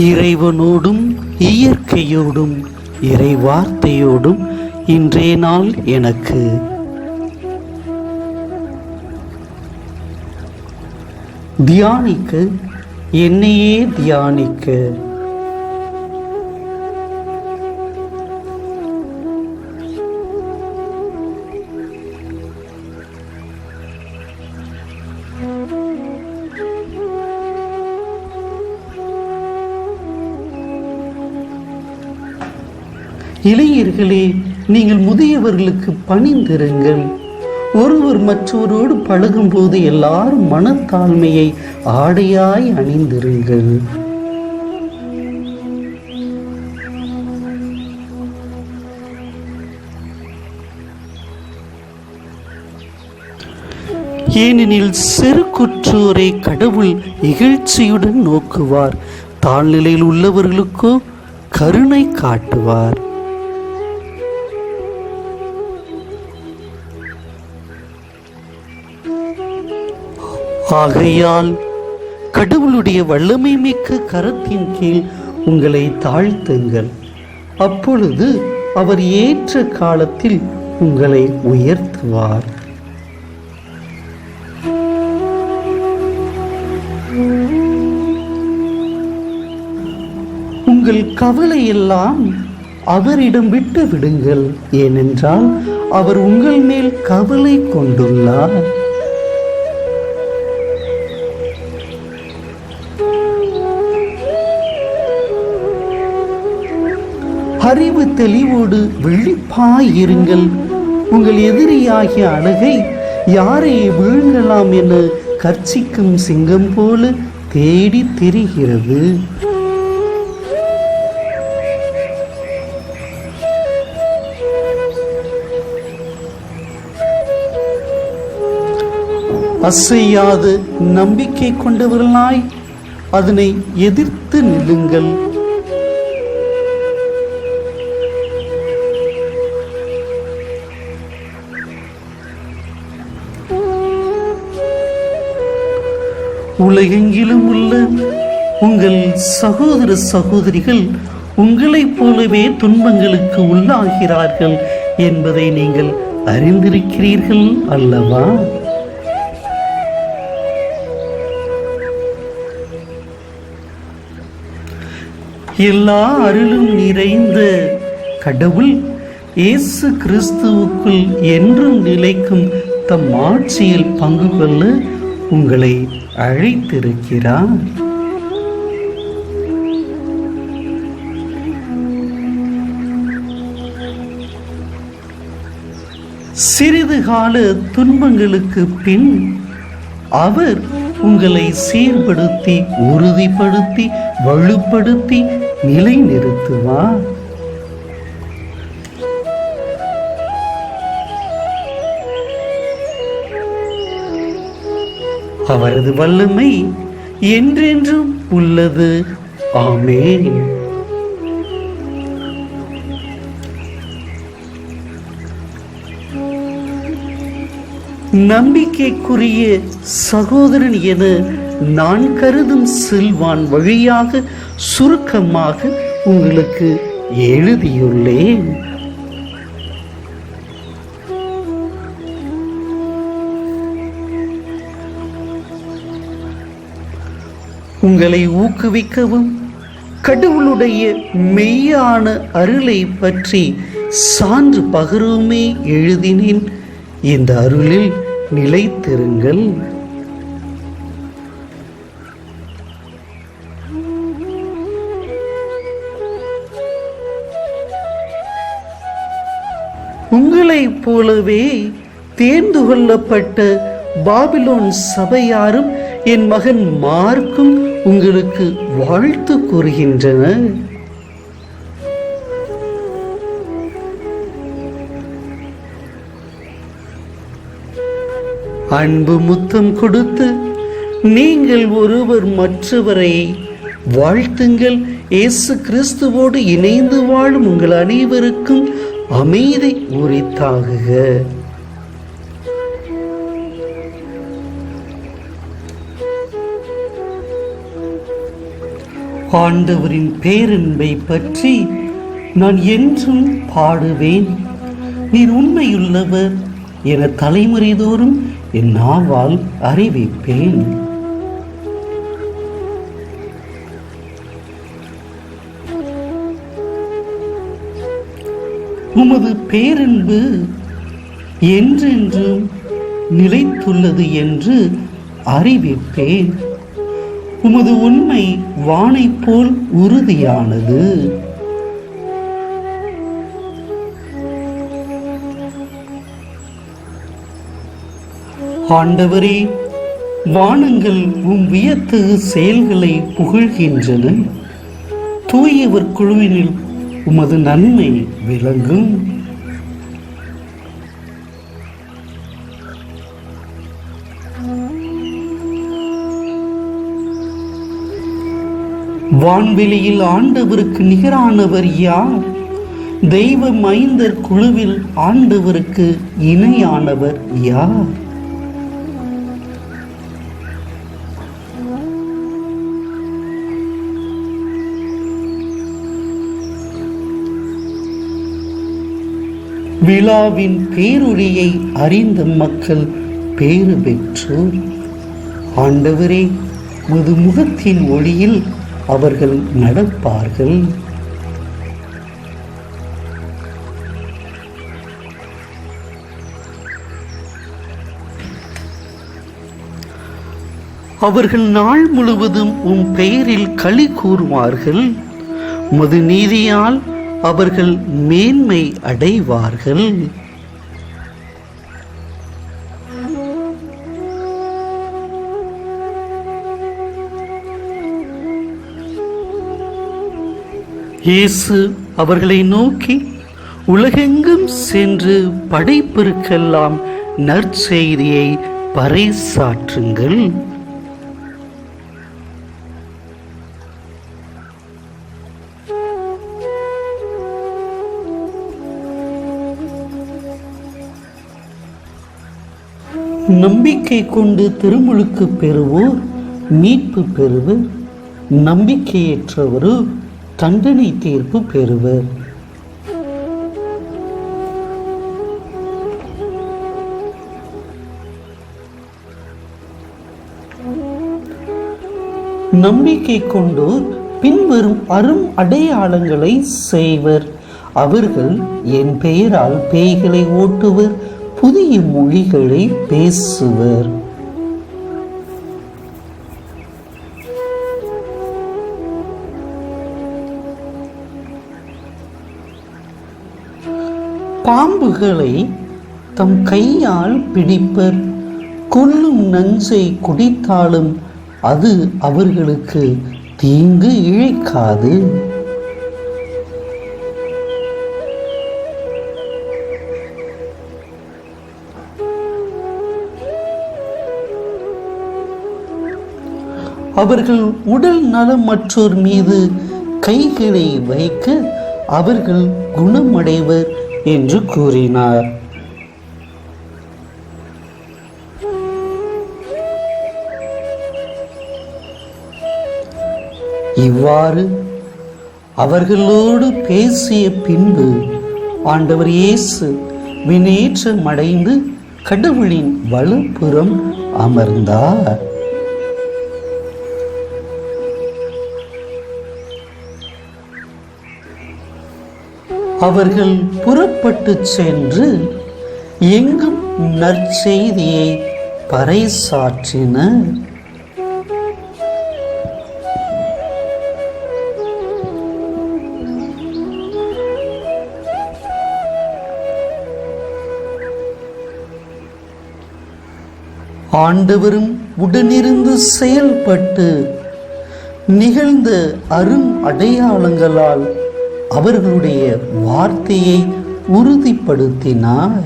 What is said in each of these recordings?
இறைவனோடும் இயற்கையோடும் இறை வார்த்தையோடும் இன்றைய நாள் எனக்கு தியானிக்க, என்னையே தியானிக்க. இளைஞர்களே, நீங்கள் முதியவர்களுக்கு பணிந்திருங்கள். ஒருவர் மற்றவரோடு பழகும் போது எல்லாரும் மனத்தாழ்மையை ஆடையாய் அணிந்திருங்கள். ஏனெனில் செருக்குற்றோரை கடவுள் இகழ்ச்சியுடன் நோக்குவார், தாழ்நிலையில் உள்ளவர்களுக்கோ கருணை காட்டுவார். ஆகையால் கடவுளுடைய வல்லமை மிக்க கரத்தின் கீழ் உங்களை தாழ்த்துங்கள். அப்பொழுது அவர் ஏற்ற காலத்தில் உங்களை உயர்த்துவார். உங்கள் கவலையெல்லாம் அவரிடம் விட்டு விடுங்கள், ஏனென்றால் அவர் உங்கள் மேல் கவலை கொண்டுள்ளார். அறிவு தெளிவோடு விழிப்பாயிருங்கள். உங்கள் எதிரியாகிய அழகை யாரை விழுங்கலாம் என கர்ச்சிக்கும் சிங்கம் போல தேடி திரிகிறது. அசையாத நம்பிக்கை கொண்டவர்களாய் அதனை எதிர்த்து நில்லுங்கள். உலகெங்கிலும் உள்ள உங்கள் சகோதர சகோதரிகள் உங்களைப் போலவே துன்பங்களுக்கு உள்ளாகிறார்கள் என்பதை நீங்கள் அறிந்திருக்கிறீர்கள் அல்லவா? எல்லா அருளும் நிறைந்த கடவுள் இயேசு கிறிஸ்துவுக்குள் என்றும் நிலைக்கும் தம் ஆட்சியில் பங்கு கொள்ள உங்களை அழைத்திருக்கிறார். சிறிது கால துன்பங்களுக்கு பின் அவர் உங்களை சீர்படுத்தி, உறுதிப்படுத்தி, வலுப்படுத்தி நிலைநிறுத்துவார். அவரது வல்லமை என்றென்றும் உள்ளது. ஆமென். நம்பிக்கைக்குரிய சகோதரன் என நான் கருதும் சில்வான் வழியாக சுருக்கமாக உங்களுக்கு எழுதியுள்ளேன். உங்களை ஊக்குவிக்கவும் கடவுளுடைய மெய்யான அருளை பற்றி சான்று பகருமே எழுதினேன். இந்த அருளில் நிலைத்திருங்கள். உங்களைப் போலவே தேர்ந்து கொள்ளப்பட்ட பாபிலோன் சபையாரும் என் மகன் மார்க்கும் உங்களுக்கு வாழ்த்து கூறுகின்றனர். அன்பு முத்தம் கொடுத்து நீங்கள் ஒருவர் மற்றவரை வாழ்த்துங்கள். இயேசு கிறிஸ்துவோடு இணைந்து வாழும் உங்கள் அனைவருக்கும் அமைதி உரித்தாகுக. ஆண்டவரின் பேரன்பை பற்றி நான் என்றும் பாடுவேன். நீர் உண்மையுள்ளவர் என தலைமுறை தோறும் என் நாவால் அறிவிப்பேன். உமது பேரன்பு என்றென்றும் நிலைத்துள்ளது என்று அறிவிப்பேன். உமது உண்மை வானைப் போல் உறுதியானது. ஆண்டவரே, வானங்கள் வியத்தகு செயல்களை புகழ்கின்றன. தூயவர் குழுவினில் உமது நன்மை விளங்கும். வான்வெளியில் ஆண்டவருக்கு நிகரானவர் யார்? தெய்வ மைந்தர் குழுவில் ஆண்டவருக்கு இணையானவர் யார்? விழாவின் பேரொழியை அறிந்த மக்கள் பேறு பெற்றோர். ஆண்டவரே, முது முகத்தின் ஒளியில் அவர்கள் நடப்பார்கள். அவர்கள் நாள் முழுவதும் உம் பெயரில் களி கூறுவார்கள். முது நீதியால் அவர்கள் மேன்மை அடைவார்கள். இயேசு அவர்களை நோக்கி, உலகெங்கும் சென்று படைப்பிற்கெல்லாம் நற்செய்தியை பறைசாற்றுங்கள். நம்பிக்கை கொண்டு திருமுழுக்கு பெறுவோர் மீட்பு பெறுவர். நம்பிக்கையற்றவரோ தண்டனை தீர்ப்பு பெறுவர். நம்பிக்கை கொண்டோர் பின்வரும் அரும் அடையாளங்களை செய்வர். அவர்கள் என் பெயரால் பேய்களை ஓட்டுவர், புதிய மொழிகளை பேசுவர். பாம்புகளை தம் கையால் பிடிப்பர். கொல்லும் நஞ்சை குடித்தாலும் அது அவர்களுக்கு தீங்கு இழைக்காது. அவர்கள் உடல் நலமற்றோர் மீது கைகளை வைக்க அவர்கள் குணமடைவர் என்று கூறினார். இவ்வாறு அவர்களோடு பேசிய பின்பு ஆண்டவர் இயேசு விண்ணேற்றமடைந்து கடவுளின் வலப்புறம் அமர்ந்தார். அவர்கள் புறப்பட்டு சென்று எங்கும் நற்செய்தியை பறைசாற்றினர். ஆண்டவரும் உடனிருந்து செயல்பட்டு நிகழ்ந்த அரும் அடையாளங்களால் அவர்களுடைய வார்த்தையை உறுதிப்படுத்தினார்.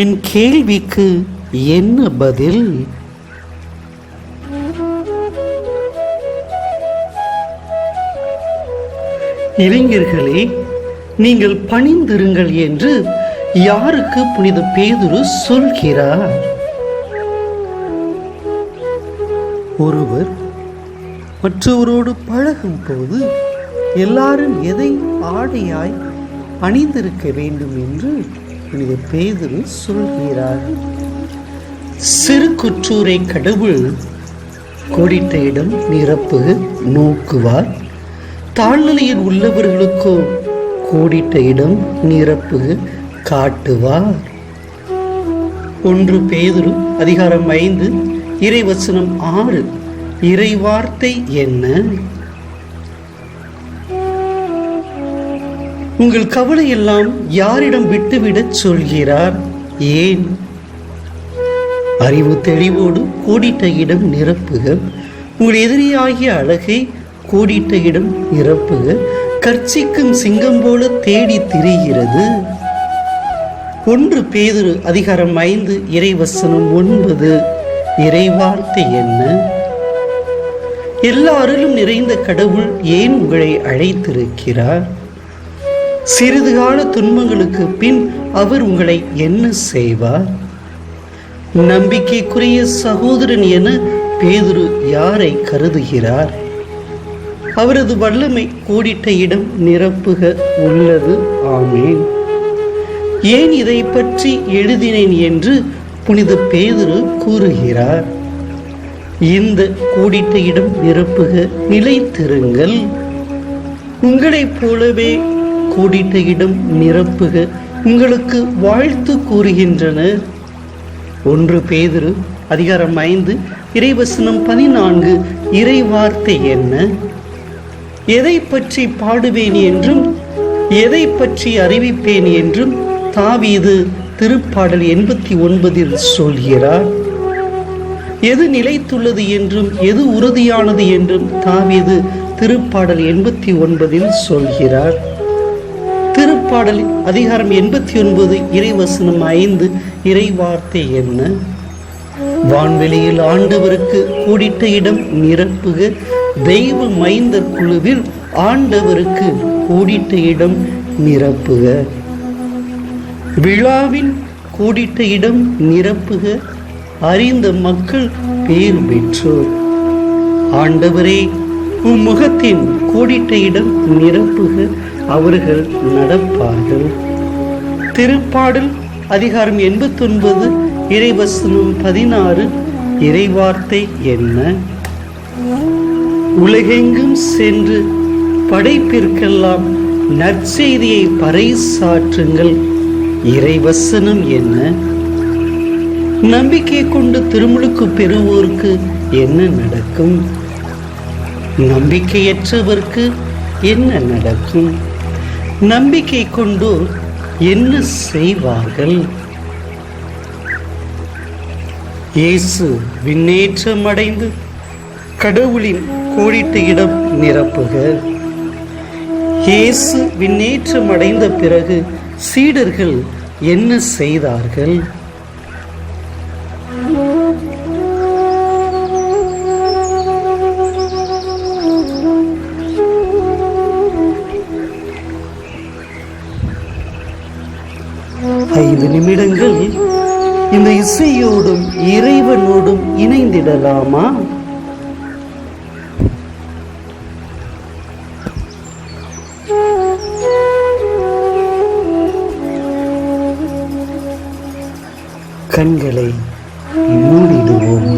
என் கேள்விக்கு என்ன பதில்? இளைஞர்களே, நீங்கள் பணிந்திருங்கள் என்று யாருக்கு புனித பேதுரு சொல்கிறார்? ஒருவர் மற்றவரோடு பழகும் போது எல்லாரும் எதை ஆடையாய் அணிந்திருக்க வேண்டும் என்று புனித பேதுரு சொல்கிறார். சிறு குற்றூரை கடவுள் கோடிட்ட இடம் நிரப்புக நோக்குவார், தாழ்நிலையில் உள்ளவர்களுக்கோ கோடிட்ட இடம் நிரப்புக காட்டுவார். 1 பேதுரு அதிகாரம் 5 இறைவசனம் 6. இறைவார்த்தை என்ன? உங்கள் கவலையெல்லாம் யாரிடம் விட்டுவிடச் சொல்கிறார்? ஏன்? அறிவு தெளிவோடு கோடிட்ட இடம் நிரப்புக. உங்கள் எதிரியாகிய அழகை கோடிட்ட இடம் நிரப்புக. கர்ச்சிக்கும் சிங்கம் போல தேடி திரிகிறது. 1 பேதுரு அதிகாரம் 5 இறைவசனம் 9. இறைவார்த்தை என்ன? எல்லா அருளும் நிறைந்த கடவுள் ஏன் உங்களை அழைத்திருக்கிறார்? சிறிது கால துன்பங்களுக்கு பின் அவர் உங்களை என்ன செய்வார்? நம்பிக்கைக்குரிய சகோதரன் என பேதுரு யாரை கருதுகிறார்? அவரது வல்லமை கோடிட்ட இடம் நிரப்புக உள்ளது. ஆமேன். ஏன் இதை பற்றி எழுதினேன் என்று புனித பேதுரு கூறுகிறார். இந்த கோடிட்ட இடம் நிரப்புக நிலைத்திருங்கள். உங்களைப் போலவே கோடிட்ட இடம் நிரப்புக உங்களுக்கு வாழ்த்து கூறுகின்றன. 1 பேதுரு அதிகாரம் 5 இறைவசனம் 14. இறைவார்த்தை என்ன? எதை பற்றி பாடுவேன் என்றும் எதை பற்றி அறிவிப்பேன் என்றும் தாவீது திருப்பாடல் 89 சொல்கிறார். எது நிலைத்துள்ளது என்றும் எது உறுதியானது என்றும் தாவீது திருப்பாடல் 89 சொல்கிறார். திருப்பாடல் அதிகாரம் 89 இறைவசனம் 5. இறைவார்த்தை என்ன? வான்வெளியில் ஆண்டவருக்கு கூடிட்ட இடம் நிரப்புக. தெய்வ மைந்தர் குழுவில் ஆண்டவருக்கு கூடிட்ட இடம் நிரப்புக. விழாவின் கூடிட்ட இடம் நிரப்புக. அறிந்த மக்கள் பேர் பெற்றோர். ஆண்டவரே, முகத்தின் கோடிட்ட இடம் நிரப்புக. அவர்கள் நடப்பார்கள். திருப்பாடல் அதிகாரம் 89 இறைவசனம் 16. இறைவார்த்தை என்ன? உலகெங்கும் சென்று படைப்பிற்கெல்லாம் நற்செய்தியை பறைசாற்றுங்கள். இறைவசனம் என்ன? நம்பிக்கை கொண்டு திருமுழுக்கு பெறுவோருக்கு என்ன நடக்கும்? நம்பிக்கையற்றவர்க்கு என்ன நடக்கும்? நம்பிக்கை கொண்டோர் என்ன செய்வார்கள்? இயேசு விண்ணேற்றம் அடைந்து கடவுளின் கோடிட்ட இடம் நிரப்புக. இயேசு விண்ணேற்றம் அடைந்த பிறகு சீடர்கள் என்ன செய்தார்கள்? ஐந்து நிமிடங்கள் இந்த இசையோடும் இறைவனோடும் இணைந்திடலாமா? கண்களை மூடிடுவோம்.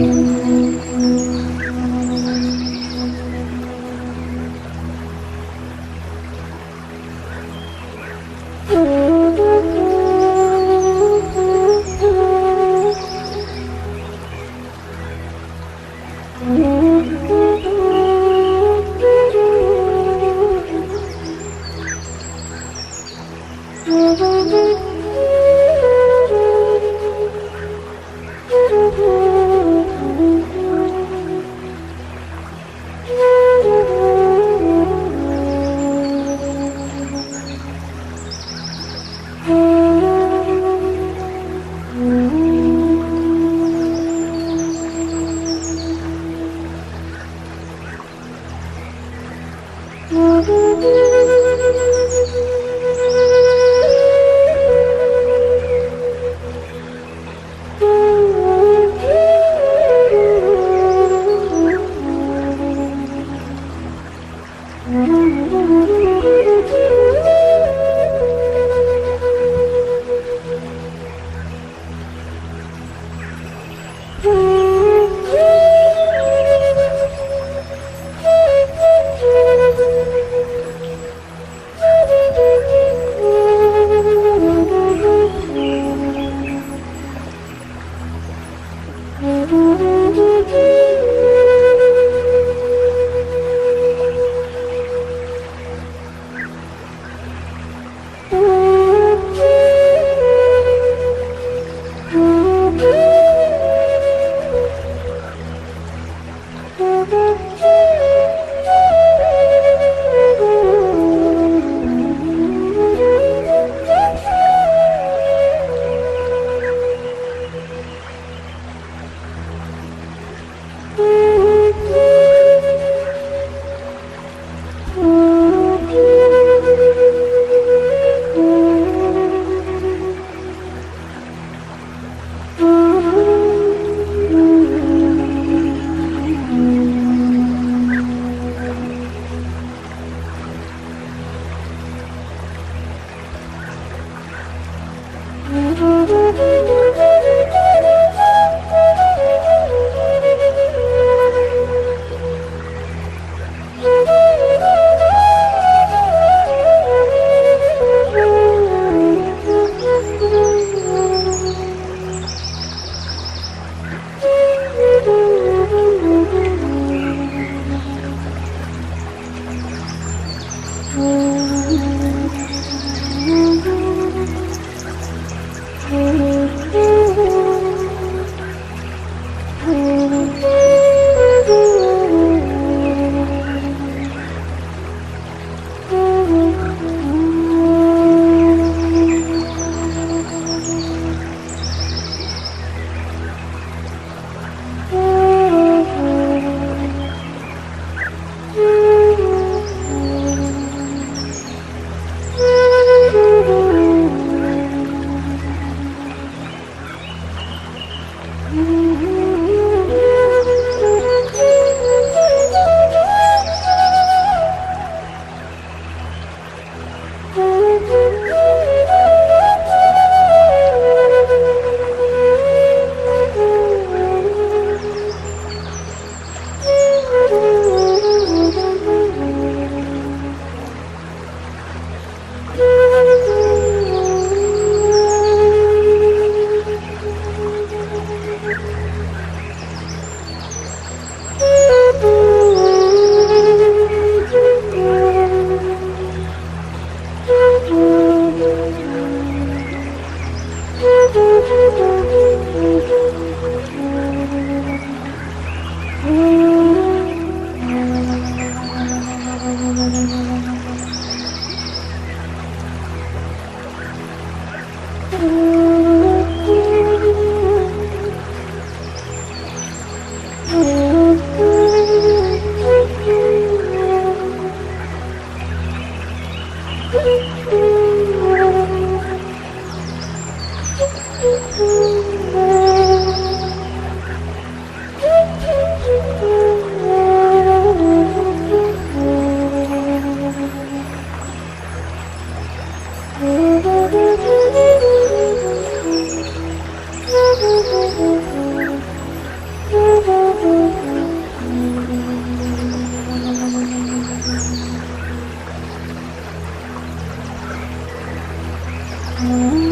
Mm-hmm.